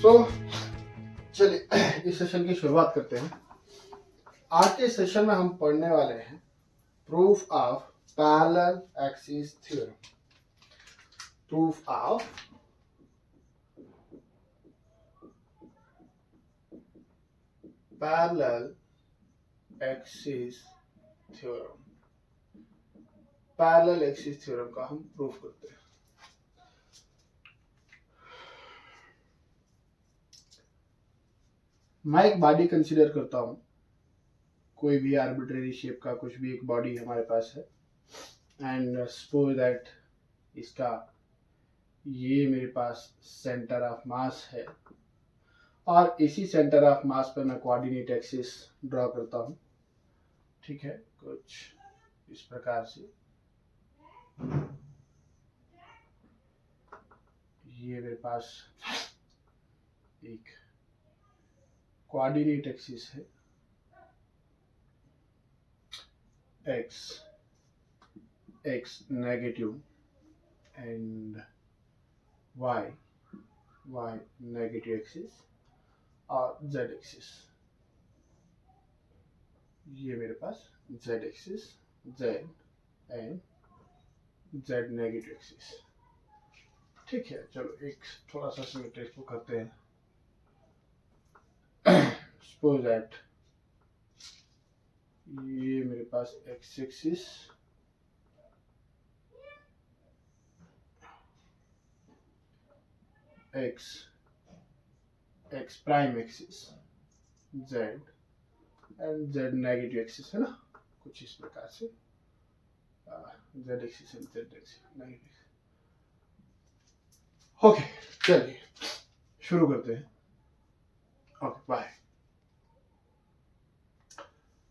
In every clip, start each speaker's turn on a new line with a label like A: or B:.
A: सो चलिए इस सेशन की शुरुआत करते हैं। आज के सेशन में हम पढ़ने वाले हैं proof of parallel axis theorem. Proof of parallel axis theorem. Parallel axis theorem का हम प्रूफ करते हैं। मैं एक बॉडी कंसीडर करता हूं, कोई भी आर्बिट्रेरी शेप का कुछ भी एक बॉडी हमारे पास है, एंड सपोज दैट इसका ये मेरे पास सेंटर ऑफ मास है और इसी सेंटर ऑफ मास पर मैं कोऑर्डिनेट एक्सिस ड्रॉ करता हूं। ठीक है, कुछ इस प्रकार से ये मेरे पास एक कोऑर्डिनेट एक्सिस है, x negative and y negative axis और z एक्सिस। ये मेरे पास z axis, z and z negative axis. ठीक है, चलो एक थोड़ा सा सिमेट्री को करते हैं। सपोज दैट ये मेरे पास x axis, x prime axis, z and z negative axis है ना, कुछ इस प्रकार से z axis and z axis negative. Okay, चलिए शुरू करते हैं। Okay, bye.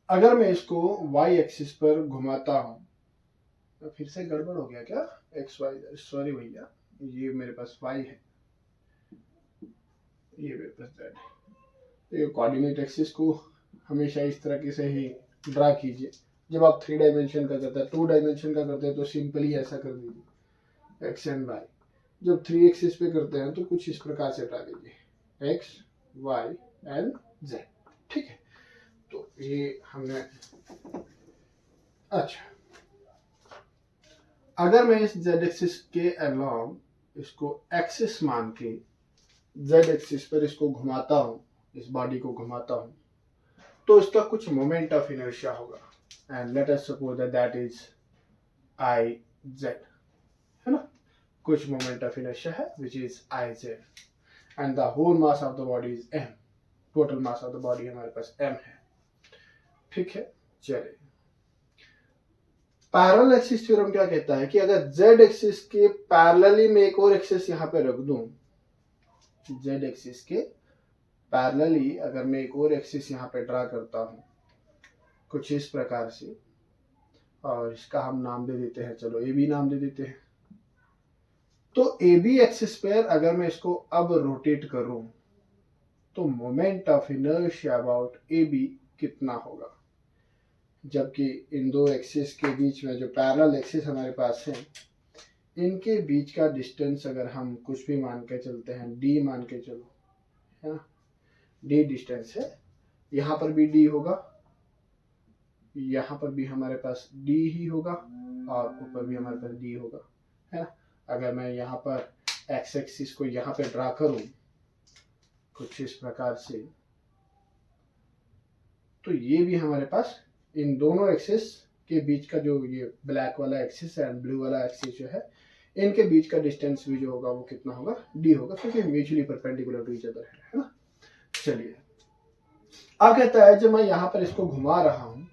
A: अगर मैं इसको y एक्सिस पर घुमाता हूं, तो फिर से गड़बड़ हो गया क्या? एक्स वाई, सॉरी भैया, ये मेरे पास y है, ये मेरे पास z है। तो ये कोऑर्डिनेट एक्सिस को हमेशा इस तरह से ही ड्रा कीजिए। जब आप 3 डायमेंशन का करते हैं, 2 डायमेंशन का करते हैं तो सिंपली ऐसा कर दीजिए x एंड y। जब 3 एक्सिस पे करते हैं तो कुछ इस प्रकार से ड्रा कीजिए x, y एंड z। ठीक है, तो ये हमने, अच्छा, अगर मैं इस z एक्सिस के अलोंग इसको एक्सिस मान के z एक्सिस पर इसको घुमाता हूं, इस बॉडी को घुमाता हूं, तो इसका कुछ मोमेंट ऑफ इनर्शिया होगा, and let us suppose that is I Z, है ना। कुछ मोमेंट ऑफ इनर्शिया है which is I Z, and the whole mass of the body is m। Total mass of the body हमारे पास m है। ठीक है, चलिए, पैरेलल एक्सिस थ्योरम क्या कहता है कि अगर z एक्सिस के पैरेलली में एक और एक्सिस यहाँ पे रख दूं, z एक्सिस के पैरेलली अगर मैं एक और एक्सिस यहाँ पे ड्रा करता हूँ कुछ इस प्रकार से, और इसका हम नाम दे देते हैं, चलो ए बी नाम दे देते हैं। तो ए बी एक्सिस पर अगर मैं इसको अब रोटेट करूं तो moment of inertia about A B कितना होगा, जबकि इन दो एक्सिस के बीच में जो पैरेलल एक्सिस हमारे पास है, इनके बीच का डिस्टेंस अगर हम कुछ भी मान के चलते हैं, d मान के चलो, है ना, d डिस्टेंस है। यहाँ पर भी d होगा, यहाँ पर भी हमारे पास d ही होगा, और ऊपर भी हमारे पास d होगा, है ना। अगर मैं यहाँ पर x एक्सिस को यहाँ पे ड्रा करूं कुछ इस प्रकार से, तो ये भी हमारे पास इन दोनों एक्सिस के बीच का जो ये ब्लैक वाला एक्सिस एंड ब्लू वाला एक्सिस जो है, इनके बीच का डिस्टेंस भी जो होगा वो कितना होगा, d होगा, क्योंकि mutually perpendicular to each other है ना। चलिए, अब कहता है जब मैं यहाँ पर इसको घुमा रहा हूँ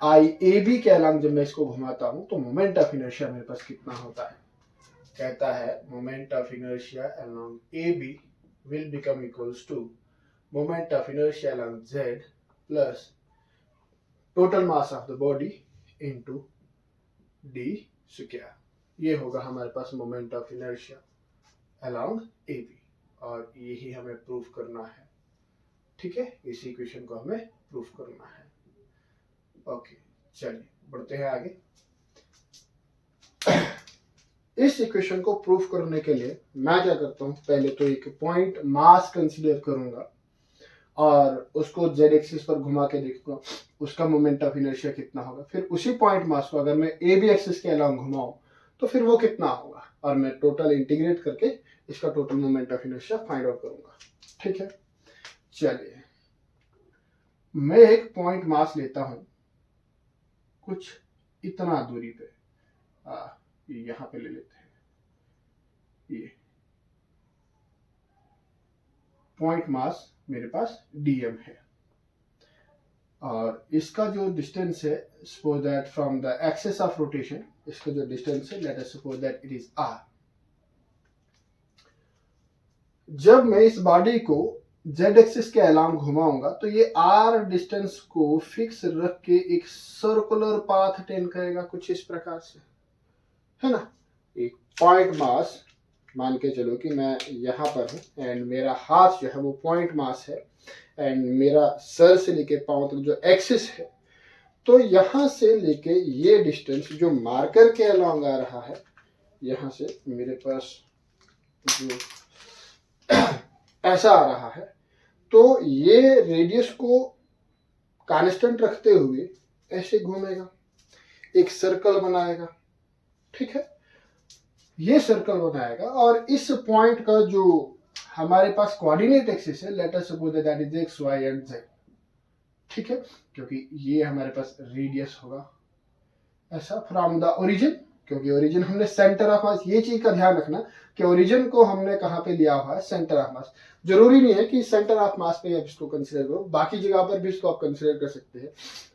A: आई ए बी के अलोंग, जब मैं इसको घुमाता हूँ तो मोमेंट ऑफ इनर्शिया मेरे पास कितना होता है। कहता है moment of inertia along A B will become equals to moment of inertia along z plus total mass of the body into d square. ये होगा हमारे पास moment of inertia along A B, और यही हमें प्रूफ करना है। ठीक है, इस इक्वेशन को हमें प्रूफ करना है। ओके, चलिए बढ़ते हैं आगे। इस इक्वेशन को प्रूफ करने के लिए मैं क्या करता हूँ, पहले तो एक पॉइंट मास कंसीडर करूंगा और उसको जेड एक्सिस पर घुमा के देखूंगा उसका मोमेंट ऑफ इनर्शिया कितना होगा। फिर उसी पॉइंट मास को अगर मैं ए बी एक्सिस के अलाउंग घुमाऊं तो फिर वो कितना होगा, और मैं टोटल इंटीग्रेट करके इसका total moment of inertia find out करूंगा। ठीक है, चलिए मैं एक पॉइंट मास लेता हूं कुछ इतना दूरी पे, यहां पे ले लेते हैं, ये पॉइंट मास मेरे पास डीएम है और इसका जो डिस्टेंस है, suppose that from the axis of rotation, इसका जो डिस्टेंस है let us suppose that it is R. जब मैं इस बॉडी को जेड एक्सिस के अलांग घुमाऊंगा तो ये आर डिस्टेंस को फिक्स रख के एक सर्कुलर पाथ अटेन करेगा कुछ इस प्रकार से, है ना। एक पॉइंट मास मान के चलो कि मैं यहाँ पर हूँ एंड मेरा हाथ जो है वो पॉइंट मास है एंड मेरा सर से लेके पांव तक जो एक्सिस है, तो यहाँ से लेके ये डिस्टेंस जो मार्कर के अलांग आ रहा है, यहाँ से मेरे पास जो ऐसा आ रहा है, तो ये रेडियस को कांस्टेंट रखते हुए ऐसे घूमेगा, एक सर्कल बनाएगा। ठीक है, ये सर्कल बनाएगा और इस पॉइंट का जो हमारे पास कोऑर्डिनेट एक्सिस है, let us suppose that is X Y and Z. ठीक है, क्योंकि ये हमारे पास रेडियस होगा ऐसा फ्रॉम द ओरिजिन, क्योंकि ओरिजिन हमने सेंटर ऑफ मास, ये चीज का ध्यान रखना कि ओरिजिन को हमने कहां पे लिया हुआ है, सेंटर ऑफ मास। जरूरी नहीं है कि सेंटर ऑफ मास पे आप इसको कंसीडर करो, बाकी जगह पर भी इसको आप कंसीडर कर सकते हैं,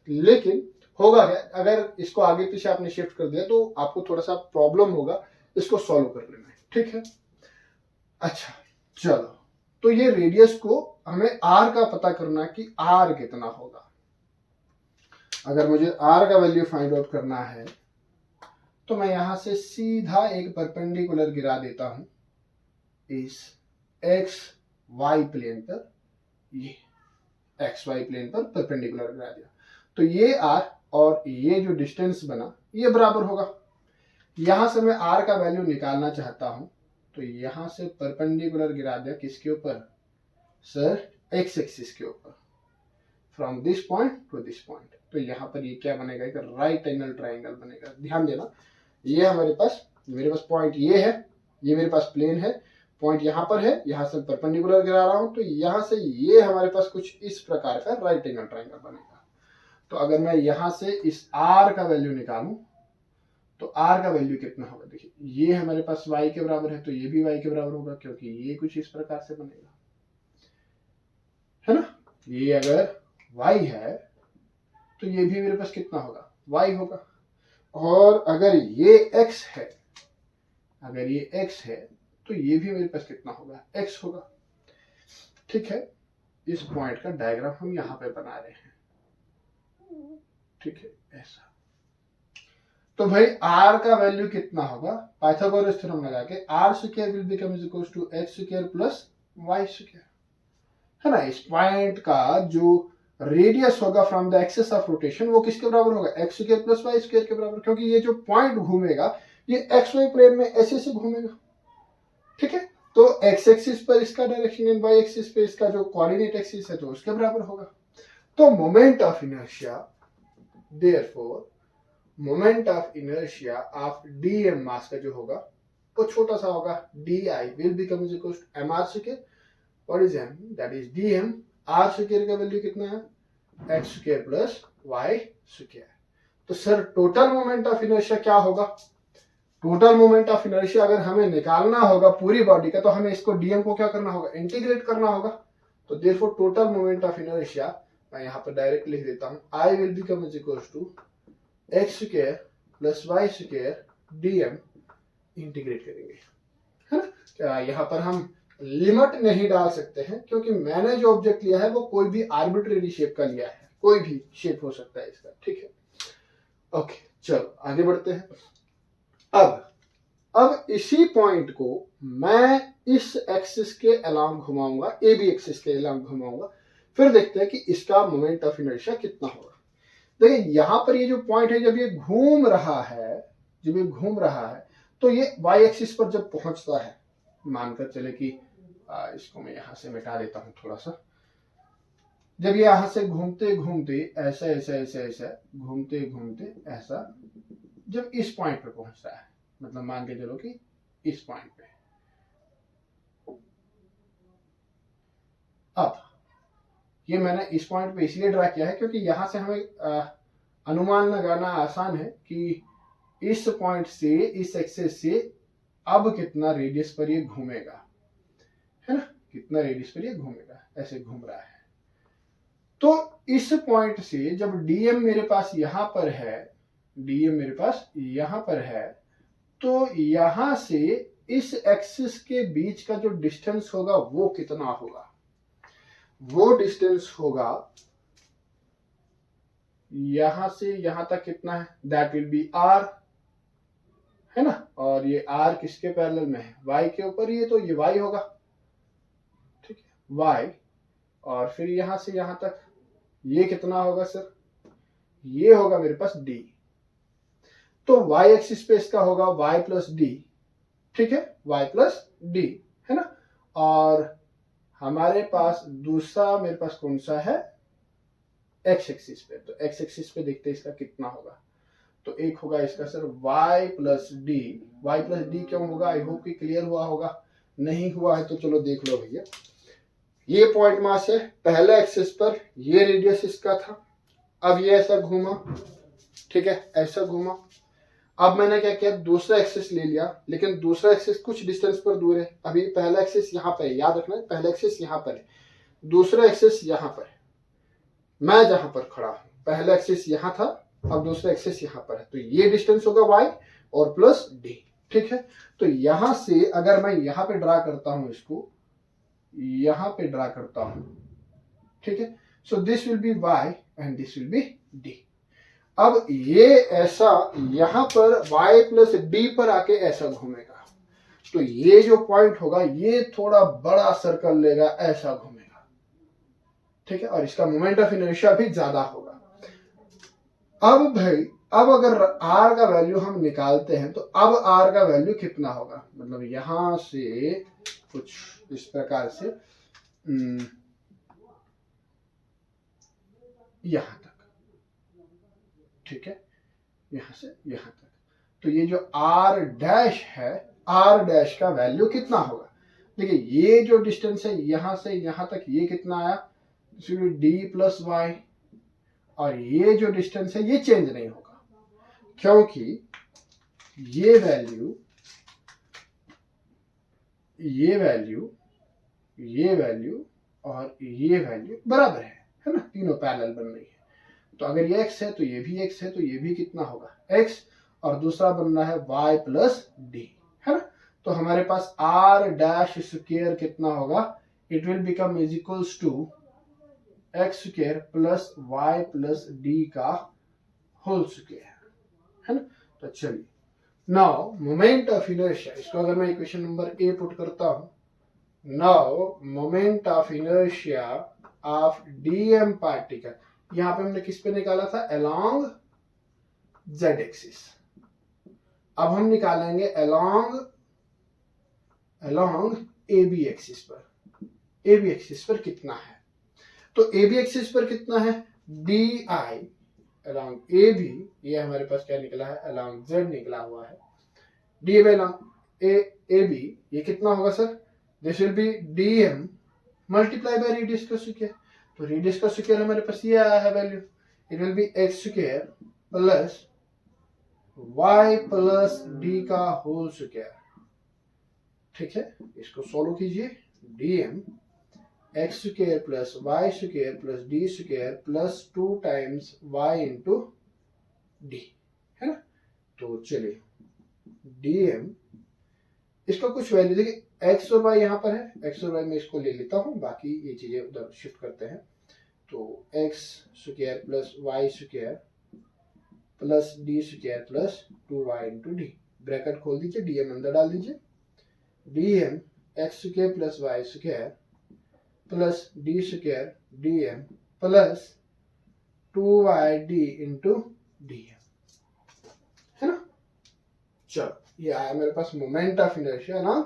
A: लेकिन होगा क्या अगर इसको आगे पीछे आपने शिफ्ट कर दिया तो आपको थोड़ा सा प्रॉब्लम होगा इसको सॉल्व करने में। ठीक है, अच्छा चलो, तो ये रेडियस को हमें आर का पता करना कि आर कितना होगा। अगर मुझे आर का वैल्यू फाइंड आउट करना है तो मैं यहां से सीधा एक परपेंडिकुलर गिरा देता हूं इस एक्स वाई प्लेन पर, ये एक्स वाई प्लेन पर परपेंडिकुलर गिरा दिया, तो ये आर और ये जो डिस्टेंस बना ये बराबर होगा। यहां से मैं आर का वैल्यू निकालना चाहता हूं तो यहां से परपेंडिकुलर गिरा दिया किसके ऊपर, सर एक्स एक्सिस के ऊपर, from this point two this point. तो यहाँ पर ये क्या बनेगा, एक राइट एंगल ट्राइंगल बनेगा। ध्यान देना, ये हमारे पास पॉइंट ये है, ये मेरे पास प्लेन है, पॉइंट यहाँ पर है, यहाँ से परपेंडिकुलर गिरा रहा हूं तो यहाँ से ये हमारे पास कुछ इस प्रकार का राइट एंगल ट्राइंगल बनेगा। तो अगर मैं यहाँ से इस आर का वैल्यू निकालूं तो आर का वैल्यू कितना होगा, देखिए ये हमारे पास y के बराबर है तो ये भी y के बराबर होगा, क्योंकि ये कुछ इस प्रकार से बनेगा, है ना। ये अगर y है तो ये भी मेरे पास कितना होगा, y होगा। और अगर ये x है, अगर ये x है तो ये भी मेरे पास कितना होगा, x होगा। ठीक है, इस पॉइंट का डायग्राम हम यहाँ पे बना रहे हैं। ठीक है, ऐसा। तो भाई r का वैल्यू कितना होगा, पाइथागोरस थ्योरम लगा के r square will become is equal to x square plus y square, है ना। इस पॉइंट का जो रेडियस होगा from the axis of rotation वो किसके बराबर होगा, x square plus y square के बराबर, क्योंकि ये जो पॉइंट घूमेगा ये xy प्लेन में ऐसे से घूमेगा। ठीक है, तो x एक्सिस पर इसका डायरेक्शन एंड y एक्सिस पे इसका जो कोऑर्डिनेट एक्सिस है तो उसके बराबर होगा। तो moment of inertia, therefore moment of inertia of dm मास का जो होगा वो छोटा सा होगा, di will become is equal to mr square, what is m, that is dm, r square का वैल्यू कितना है, x square plus y square. तो sir total moment of inertia क्या होगा, टोटल मोमेंट ऑफ इनर्शिया अगर हमें निकालना होगा पूरी बॉडी का तो हमें इसको dm को क्या करना होगा, इंटीग्रेट करना होगा। तो therefore total moment of inertia मैं यहाँ पर डायरेक्ट लिख देता हूँ, I will become is equal to x square plus y square dm, integrate करेंगे, है ना। यहाँ पर हम लिमिट नहीं डाल सकते हैं क्योंकि मैंने जो ऑब्जेक्ट लिया है वो कोई भी आर्बिट्रेरी शेप का लिया है, कोई भी शेप हो सकता है इसका। ठीक है, ओके चलो आगे बढ़ते हैं। अब इसी पॉइंट को मैं इस एक्सिस के अलाउंग घुमाऊंगा, ए बी एक्सिस के अलाउंग घुमाऊंगा, फिर देखते हैं कि इसका मोमेंट ऑफ इनर्शिया कितना होगा। देखिए यहाँ पर ये जो पॉइंट है जब ये घूम रहा है, जब ये घूम रहा है तो ये वाई एक्सिस पर जब पहुंचता है, मानकर चले कि इसको मैं यहां से मिटा देता हूं थोड़ा सा, जब ये यहां से घूमते घूमते ऐसा ऐसा ऐसा ऐसा घूमते घूमते ऐसा जब इस पॉइंट पे पहुंचता है, मतलब मान के चलो कि इस पॉइंट पे, अब ये मैंने इस पॉइंट पे इसलिए ड्रा किया है क्योंकि यहां से हमें अनुमान लगाना आसान है कि इस पॉइंट से, इस एक्सेस से अब कितना रेडियस पर ये घूमेगा, है ना, कितना रेडियस पर ये घूमेगा, ऐसे घूम रहा है। तो इस पॉइंट से जब डीएम मेरे पास यहां पर है, डीएम मेरे पास यहां पर है, तो यहां से इस एक्सिस के बीच का जो डिस्टेंस होगा वो कितना होगा, वो डिस्टेंस होगा यहां से यहां तक कितना है, दैट विल बी आर, है ना, और ये आर किसके पैरेलल में है, वाई के ऊपर, ये तो ये वाई होगा, ठीक है, वाई, और फिर यहां से यहां तक ये कितना होगा सर, ये होगा मेरे पास डी, तो वाई एक्सिस पे इसका होगा वाई प्लस डी, ठीक है, वाई प्लस डी, है ना, और हमारे पास दूसरा मेरे पास कौन सा है, एक्स एक्सिस पे, तो एक्स एक्सिस पे देखते हैं इसका कितना होगा, तो एक होगा इसका sir y plus D, Y plus D क्यों होगा, आई होप कि क्लियर हुआ होगा, नहीं हुआ है तो चलो देख लो भैया, ये पॉइंट मास है, पहले एक्सिस पर ये रेडियस इसका था, अब ये ऐसा घूमा, ठीक है, ऐसा घूमा, अब मैंने क्या किया, दूसरा एक्सिस ले लिया, लेकिन दूसरा एक्सिस कुछ डिस्टेंस पर दूर है, अभी पहला एक्सिस यहाँ पर है, याद रखना है पहला एक्सिस यहाँ पर है, दूसरा एक्सिस यहाँ पर है, मैं जहां पर खड़ा हूं पहला एक्सिस यहाँ था, अब दूसरा एक्सिस यहाँ पर है, तो ये डिस्टेंस होगा y और प्लस डी, ठीक है, तो यहां से अगर मैं यहां पे ड्रा करता हूं, इसको यहां पे ड्रा करता हूं, ठीक है, so this will B y and this will B d, अब ये ऐसा यहां पर y प्लस डी पर आके ऐसा घूमेगा, तो ये जो पॉइंट होगा ये थोड़ा बड़ा सर्कल लेगा, ऐसा घूमेगा, ठीक है, और इसका मोमेंट ऑफ इनर्शिया भी ज्यादा होगा। अब भाई, अब अगर r का वैल्यू हम निकालते हैं तो अब r का वैल्यू कितना होगा, मतलब यहां से कुछ इस प्रकार से यहां तक, ठीक है, यहां से यहां तक, तो ये जो r डैश है, r डैश का वैल्यू कितना होगा, देखिए ये जो डिस्टेंस है यहां से यहां तक, ये कितना आया, डी प्लस वाई, और ये जो डिस्टेंस है ये चेंज नहीं होगा, क्योंकि ये वैल्यू, ये वैल्यू, ये वैल्यू और ये वैल्यू बराबर है ना, तीनों पैरेलल बन रही है, तो अगर ये x है तो ये भी x है, तो ये भी कितना होगा x, और दूसरा बन रहा है y प्लस डी, है ना, तो हमारे पास r डैश स्क्वायर कितना होगा, it will become is equals to X square plus Y plus D का होल स्क्वायर, है ना, तो चलिए नाउ मोमेंट ऑफ इनर्शिया, इसको अगर मैं इक्वेशन नंबर ए पुट करता हूं, now moment of inertia of DM particle, यहां पे हमने किस पे निकाला था, अलोंग जेड एक्सिस, अब हम निकालेंगे अलोंग ए बी एक्सिस पर, ए बी एक्सिस पर कितना है, तो ए बी एक्सिस पर कितना है, D I along A B, ये हमारे पास क्या निकला है, अलोंग जेड निकला हुआ है, D A along A B, ये कितना होगा sir, this will be D M multiply by radius का स्क्वायर, तो रेडियस का स्क्वायर हमारे पास ये आया है value, it will be X square plus Y plus D का होल स्क्वायर, ठीक है, इसको सॉल्व कीजिए, D M X square plus Y square plus D square plus 2 times Y into D, है ना, तो चलिए डीएम, इसका कुछ वैल्यू देखिए, एक्स और वाई यहाँ पर है, एक्स और वाई में इसको ले लेता हूँ, बाकी ये चीजें उधर शिफ्ट करते हैं, तो X square plus Y square plus D square plus 2y into D, bracket खोल दीजिए, डीएम अंदर डाल दीजिए, DM X square plus Y square plus D square DM plus 2y D into DM, है ना, चलो ये आया मेरे पास मोमेंट ऑफ इनर्शिया ना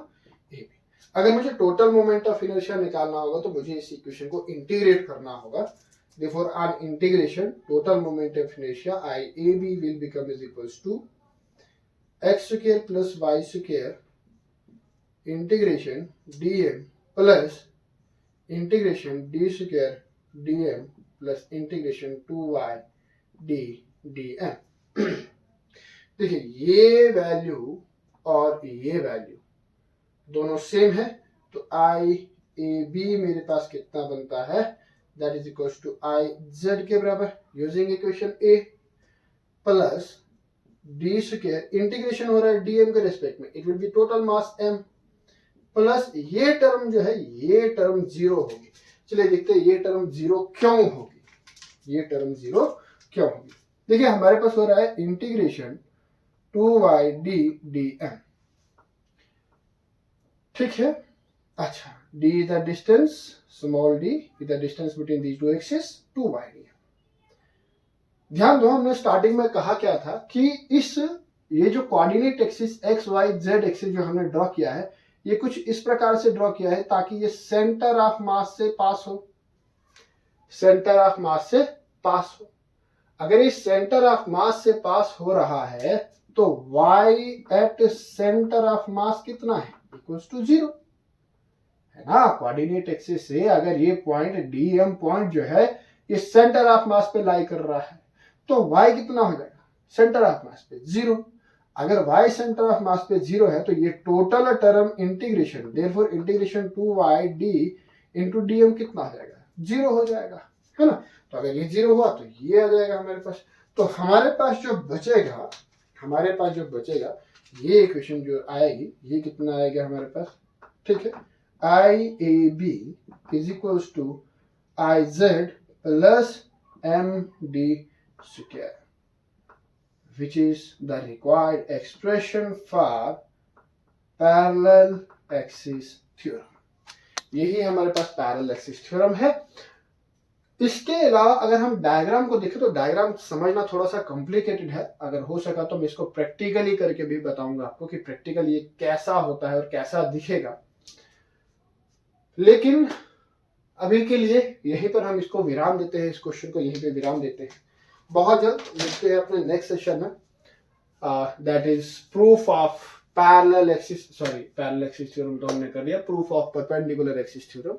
A: ए बी। अगर मुझे टोटल मोमेंट ऑफ इनर्शिया निकालना होगा तो मुझे इस इक्वेशन को इंटीग्रेट करना होगा। Therefore, on integration, total moment of inertia IAB will become is equals to x square plus y square integration dm plus integration d square dm plus integration 2y d dm। देखिए ये value और ये value दोनों same है, तो IAB मेरे पास कितना बनता है, that is equals to IZ के बराबर using equation A plus D square integration हो रहा है dm के रेस्पेक्ट में, it will B total mass m plus ये टर्म जो है ये टर्म जीरो होगी। चलिए देखते हैं ये टर्म जीरो क्यों होगी, ये टर्म जीरो क्यों होगी। देखिए हमारे पास हो रहा है इंटीग्रेशन 2y d dm, ठीक है। अच्छा, d is the distance, small d is the distance between these two axes, 2y d। ध्यान दो हमने स्टार्टिंग में कहा क्या था कि इस ये जो coordinate axis x y z axis जो हमने ड्रॉ किया है ये कुछ इस प्रकार से ड्रॉ किया है ताकि ये सेंटर ऑफ मास से पास हो, सेंटर ऑफ मास से पास हो। अगर इस सेंटर ऑफ मास से पास हो रहा है तो y एट सेंटर ऑफ मास कितना है, इक्वल्स टू 0 है ना। कोऑर्डिनेट एक्सिस से अगर ये पॉइंट dm पॉइंट जो है ये सेंटर ऑफ मास पे लाई कर रहा है तो y कितना हो जाएगा, सेंटर ऑफ मास पे 0। अगर y सेंटर ऑफ मास पे 0 है तो ये total term integration, therefore integration 2y d into dm कितना हो जाएगा, 0 हो जाएगा, है ना। तो अगर ये 0 हुआ तो ये आ जाएगा हमारे पास। तो हमारे पास जो बचेगा, हमारे पास जो बचेगा ये इक्वेशन जो आएगी ये कितना आएगा हमारे पास, ठीक है। IAB is equals to IZ plus MD square, which is the required expression for parallel axis theorem। यही हमारे पास पैरेलल एक्सिस थ्योरम है। इसके अलावा अगर हम डायग्राम को देखें तो डायग्राम समझना थोड़ा सा कॉम्प्लिकेटेड है, अगर हो सका तो मैं इसको प्रैक्टिकली करके भी बताऊंगा आपको कि प्रैक्टिकली ये कैसा होता है और कैसा दिखेगा। लेकिन अभी के लिए यहीं पर हम इसको विराम देते हैं, इस क्वेश्चन को यहीं पे विराम देते हैं। बहुत जल्द मिलते हैं अपने नेक्स्ट सेशन में, that is proof of parallel axis, parallel axis theorem तो हमने कर लिया, proof of perpendicular axis theorem.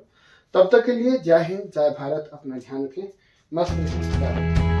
A: तब तक के लिए जय हिंद, जय भारत, अपना ध्यान रखें, मस्त